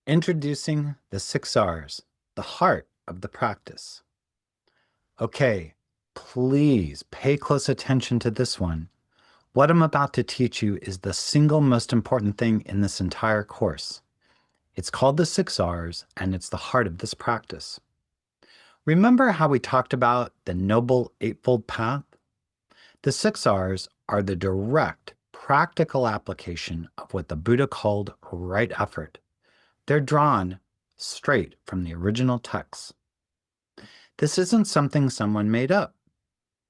Introducing the 6 R's, the heart of the practice. Okay, please pay close attention to this one. What I'm about to teach you is the single most important thing in this entire course. It's called the 6 R's, and it's the heart of this practice. Remember how we talked about the Noble Eightfold Path? The 6 R's are the direct, practical application of what the Buddha called right effort. They're drawn straight from the original text. This isn't something someone made up.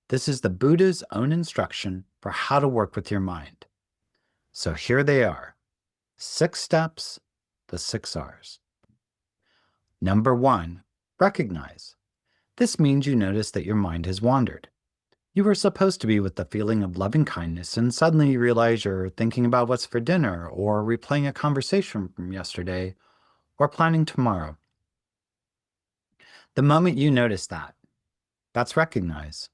This is the Buddha's own instruction for how to work with your mind. So here they are. 6 steps, the 6 R's. Number 1, recognize. This means you notice that your mind has wandered. You were supposed to be with the feeling of loving kindness, and suddenly you realize you're thinking about what's for dinner, or replaying a conversation from yesterday, or planning tomorrow. The moment you notice that, that's recognize.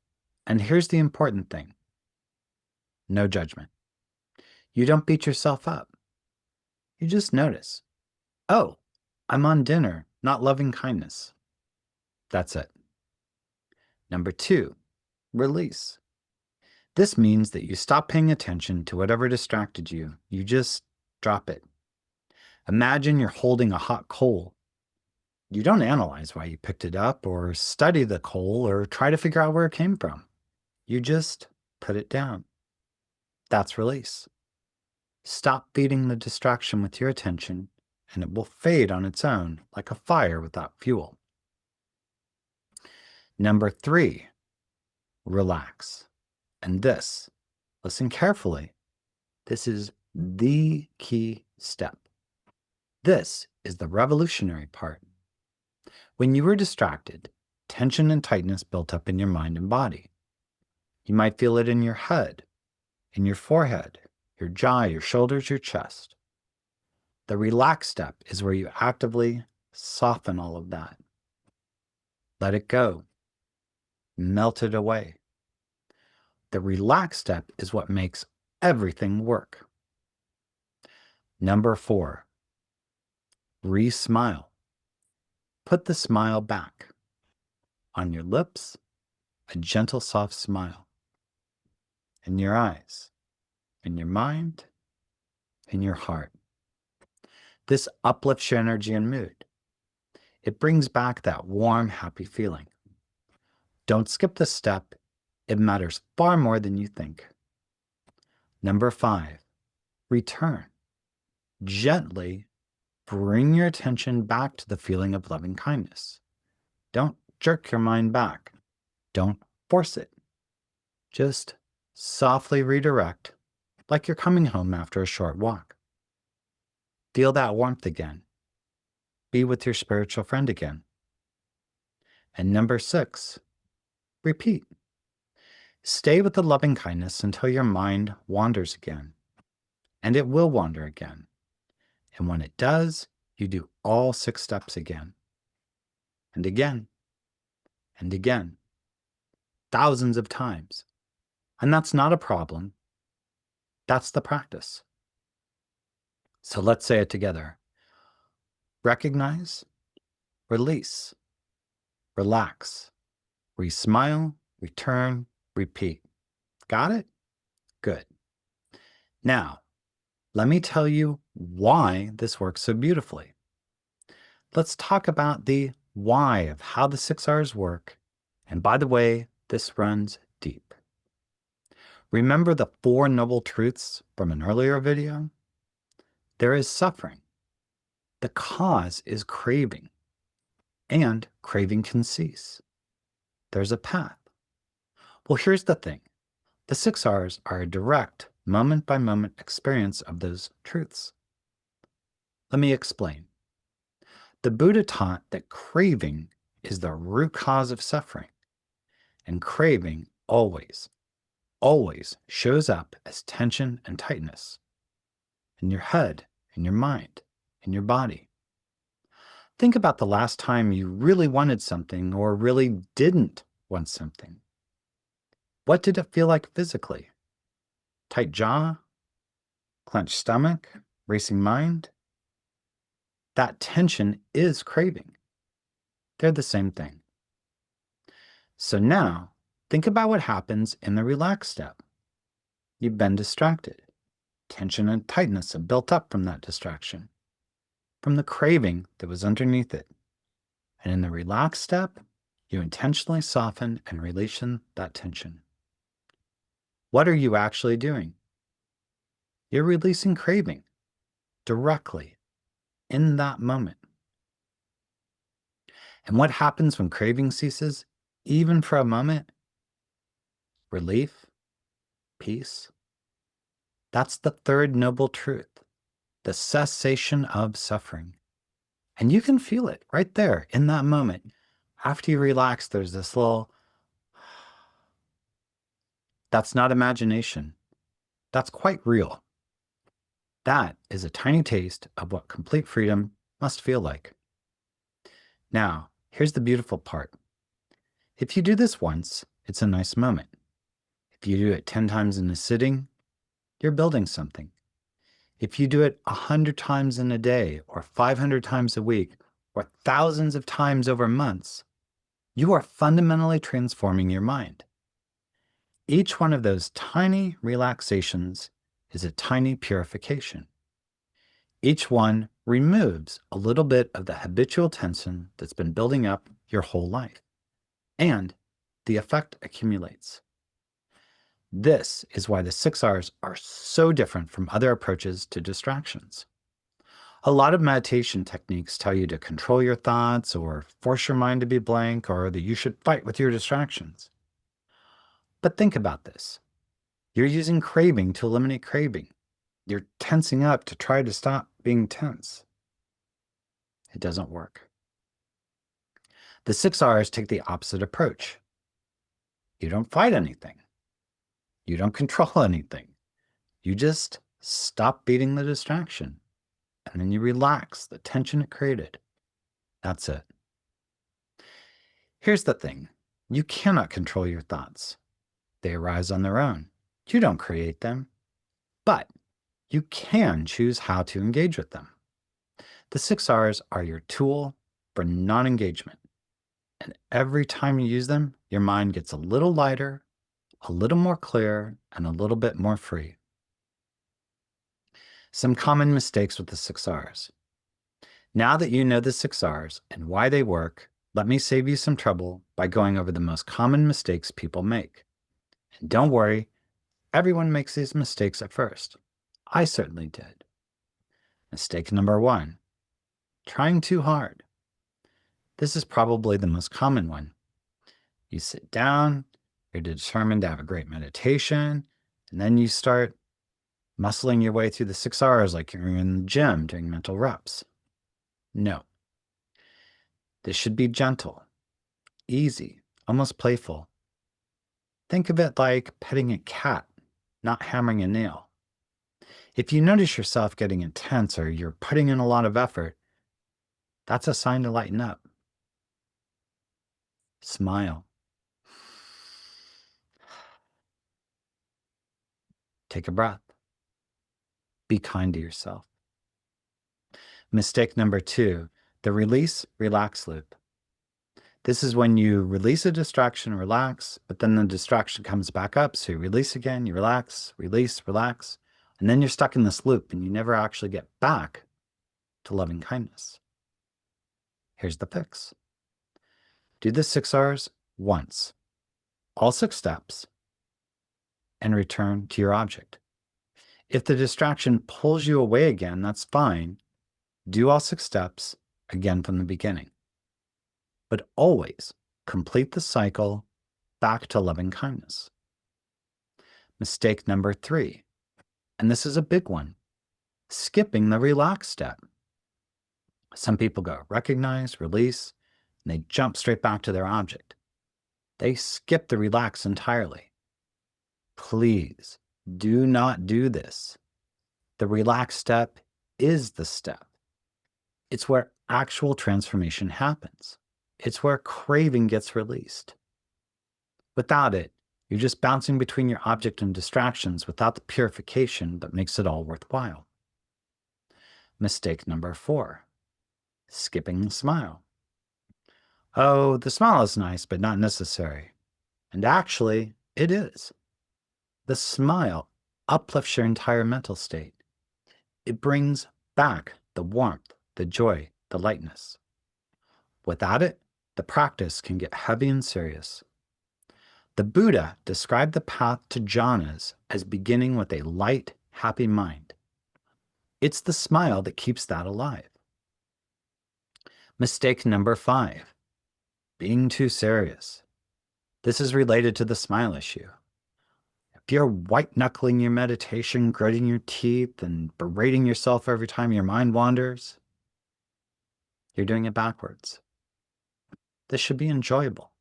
And here's the important thing. No judgment. You don't beat yourself up. You just notice, oh, I'm on dinner, not loving kindness. That's it. Number 2, release. This means that you stop paying attention to whatever distracted you. You just drop it. Imagine you're holding a hot coal. You don't analyze why you picked it up or study the coal or try to figure out where it came from. You just put it down. That's release. Stop feeding the distraction with your attention, and it will fade on its own like a fire without fuel. Number 3, relax. And this, listen carefully, this is the key step. This is the revolutionary part. When you were distracted, tension and tightness built up in your mind and body. You might feel it in your head, in your forehead, your jaw, your shoulders, your chest. The relax step is where you actively soften all of that. Let it go. Melt it away. The relax step is what makes everything work. Number 4, re-smile. Put the smile back. On your lips, a gentle, soft smile. In your eyes, in your mind, in your heart. This uplifts your energy and mood. It brings back that warm, happy feeling. Don't skip this step. It matters far more than you think. Number 5, return. Gently bring your attention back to the feeling of loving kindness. Don't jerk your mind back. Don't force it. Just softly redirect, like you're coming home after a short walk. Feel that warmth again. Be with your spiritual friend again. And number 6, repeat. Stay with the loving kindness until your mind wanders again. And it will wander again. And when it does, you do all 6 steps again. And again. And again. Thousands of times. And that's not a problem. That's the practice. So let's say it together. Recognize, release, relax, re-smile, return, repeat. Got it? Good. Now, let me tell you why this works so beautifully. Let's talk about the why of how the 6 R's work. And by the way, this runs deep. Remember the 4 noble truths from an earlier video? There is suffering. The cause is craving. And craving can cease. There's a path. Well, here's the thing. The 6 R's are a direct, moment-by-moment experience of those truths. Let me explain. The Buddha taught that craving is the root cause of suffering. And craving always shows up as tension and tightness in your head, in your mind, in your body. Think about the last time you really wanted something or really didn't want something. What did it feel like physically? Tight jaw? Clenched stomach? Racing mind? That tension is craving. They're the same thing. So now, think about what happens in the relax step. You've been distracted. Tension and tightness have built up from that distraction, from the craving that was underneath it. And in the relax step, you intentionally soften and release that tension. What are you actually doing? You're releasing craving directly in that moment. And what happens when craving ceases, even for a moment? Relief, peace. That's the third noble truth, the cessation of suffering. And you can feel it right there in that moment. After you relax, there's this little, that's not imagination. That's quite real. That is a tiny taste of what complete freedom must feel like. Now, here's the beautiful part. If you do this once, it's a nice moment. If you do it 10 times in a sitting, you're building something. If you do it 100 times in a day, or 500 times a week, or thousands of times over months, you are fundamentally transforming your mind. Each one of those tiny relaxations is a tiny purification. Each one removes a little bit of the habitual tension that's been building up your whole life, and the effect accumulates. This is why the 6 R's are so different from other approaches to distractions. A lot of meditation techniques tell you to control your thoughts or force your mind to be blank or that you should fight with your distractions. But think about this. You're using craving to eliminate craving. You're tensing up to try to stop being tense. It doesn't work. The 6 R's take the opposite approach. You don't fight anything. You don't control anything. You just stop beating the distraction. And then you relax the tension it created. That's it. Here's the thing. You cannot control your thoughts. They arise on their own. You don't create them. But you can choose how to engage with them. The 6 R's are your tool for non-engagement. And every time you use them, your mind gets a little lighter, a little more clear, and a little bit more free. Some common mistakes with the 6 R's. Now that you know the 6 R's and why they work, let me save you some trouble by going over the most common mistakes people make. And don't worry, everyone makes these mistakes at first. I certainly did. Mistake number 1, trying too hard. This is probably the most common one. You sit down, you're determined to have a great meditation, and then you start muscling your way through the 6 R's like you're in the gym doing mental reps. No. This should be gentle, easy, almost playful. Think of it like petting a cat, not hammering a nail. If you notice yourself getting intense or you're putting in a lot of effort, that's a sign to lighten up. Smile. Take a breath. Be kind to yourself. Mistake number 2, the release, relax loop. This is when you release a distraction, relax, but then the distraction comes back up. So you release again, you relax, release, relax. And then you're stuck in this loop and you never actually get back to loving kindness. Here's the fix. Do the 6 R's once, all 6 steps, and return to your object. If the distraction pulls you away again, that's fine. Do all 6 steps again from the beginning. But always complete the cycle back to loving kindness. Mistake number 3, and this is a big one, skipping the relax step. Some people go recognize, release, and they jump straight back to their object. They skip the relax entirely. Please do not do this. The relax step is the step. It's where actual transformation happens. It's where craving gets released. Without it, you're just bouncing between your object and distractions without the purification that makes it all worthwhile. Mistake number 4, skipping the smile. Oh, the smile is nice, but not necessary. And actually, it is. The smile uplifts your entire mental state. It brings back the warmth, the joy, the lightness. Without it, the practice can get heavy and serious. The Buddha described the path to jhanas as beginning with a light, happy mind. It's the smile that keeps that alive. Mistake number 5, being too serious. This is related to the smile issue. If you're white-knuckling your meditation, gritting your teeth, and berating yourself every time your mind wanders, you're doing it backwards. This should be enjoyable,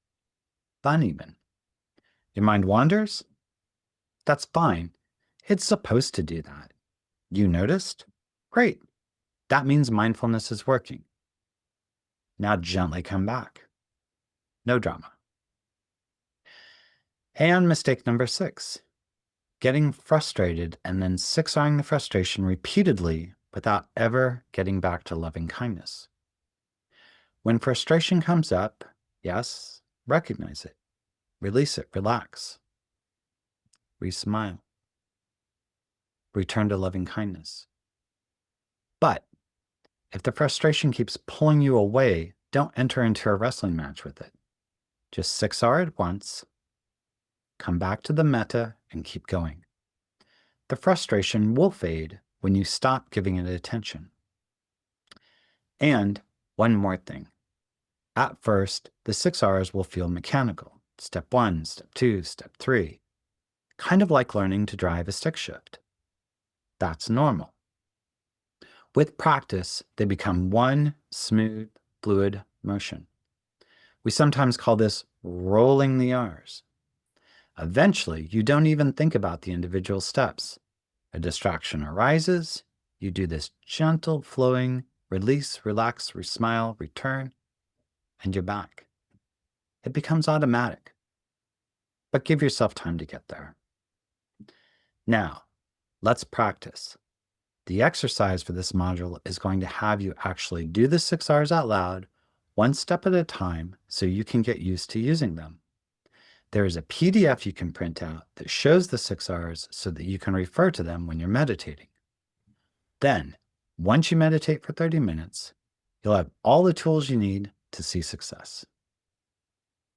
fun even. Your mind wanders? That's fine. It's supposed to do that. You noticed? Great. That means mindfulness is working. Now gently come back. No drama. And mistake number 6, getting frustrated and then 6-eyeing the frustration repeatedly without ever getting back to loving kindness. When frustration comes up, yes, recognize it, release it, relax, re-smile, return to loving kindness. But if the frustration keeps pulling you away, don't enter into a wrestling match with it. Just 6R at once, come back to the metta, and keep going. The frustration will fade when you stop giving it attention. And one more thing. At first, the 6Rs will feel mechanical. Step 1, step 2, step 3. Kind of like learning to drive a stick shift. That's normal. With practice, they become one smooth, fluid motion. We sometimes call this rolling the R's. Eventually, you don't even think about the individual steps. A distraction arises, you do this gentle flowing, release, relax, smile, return, and you're back. It becomes automatic. But give yourself time to get there. Now, let's practice. The exercise for this module is going to have you actually do the 6Rs out loud, one step at a time, so you can get used to using them. There is a PDF you can print out that shows the 6Rs so that you can refer to them when you're meditating. Then, once you meditate for 30 minutes, you'll have all the tools you need to see success.